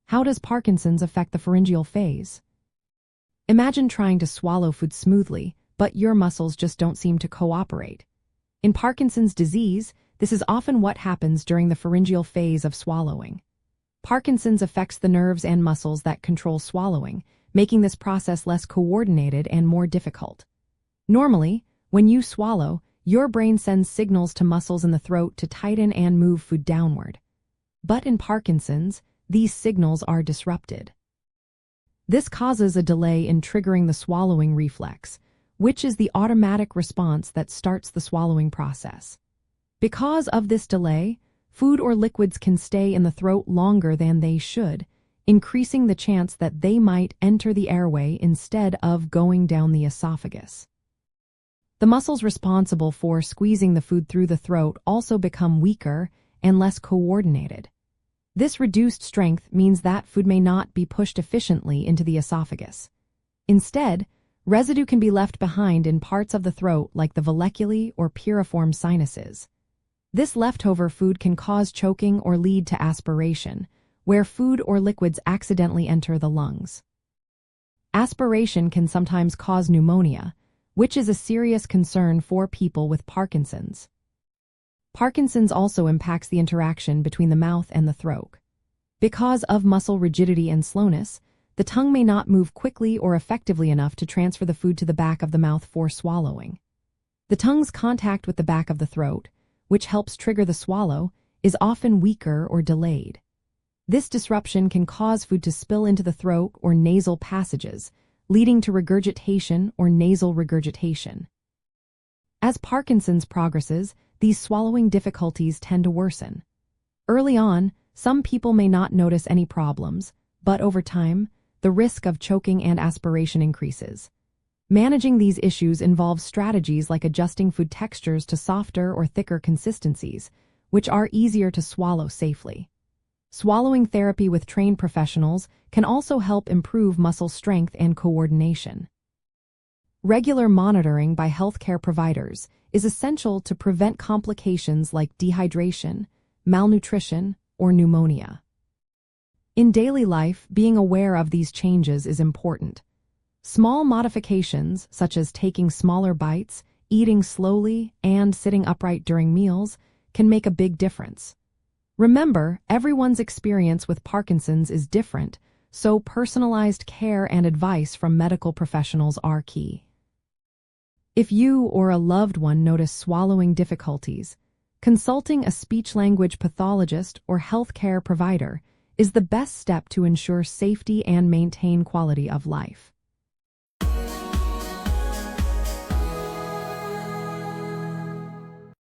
How does Parkinson's affect the pharyngeal phase? Imagine trying to swallow food smoothly, but your muscles just don't seem to cooperate. In Parkinson's disease, this is often what happens during the pharyngeal phase of swallowing. Parkinson's affects the nerves and muscles that control swallowing, making this process less coordinated and more difficult. Normally, when you swallow, your brain sends signals to muscles in the throat to tighten and move food downward. But in Parkinson's, these signals are disrupted. This causes a delay in triggering the swallowing reflex, which is the automatic response that starts the swallowing process. Because of this delay, food or liquids can stay in the throat longer than they should, increasing the chance that they might enter the airway instead of going down the esophagus. The muscles responsible for squeezing the food through the throat also become weaker and less coordinated. This reduced strength means that food may not be pushed efficiently into the esophagus. Instead, residue can be left behind in parts of the throat like the valleculae or piriform sinuses. This leftover food can cause choking or lead to aspiration, where food or liquids accidentally enter the lungs. Aspiration can sometimes cause pneumonia, which is a serious concern for people with Parkinson's. Parkinson's also impacts the interaction between the mouth and the throat. Because of muscle rigidity and slowness, the tongue may not move quickly or effectively enough to transfer the food to the back of the mouth for swallowing. The tongue's contact with the back of the throat, which helps trigger the swallow, is often weaker or delayed. This disruption can cause food to spill into the throat or nasal passages, leading to regurgitation or nasal regurgitation. As Parkinson's progresses, these swallowing difficulties tend to worsen. Early on, some people may not notice any problems, but over time, the risk of choking and aspiration increases. Managing these issues involves strategies like adjusting food textures to softer or thicker consistencies, which are easier to swallow safely. Swallowing therapy with trained professionals can also help improve muscle strength and coordination. Regular monitoring by healthcare providers is essential to prevent complications like dehydration, malnutrition, or pneumonia. In daily life, being aware of these changes is important. Small modifications, such as taking smaller bites, eating slowly, and sitting upright during meals, can make a big difference. Remember, everyone's experience with Parkinson's is different, so personalized care and advice from medical professionals are key. If you or a loved one notice swallowing difficulties, consulting a speech-language pathologist or healthcare provider is the best step to ensure safety and maintain quality of life.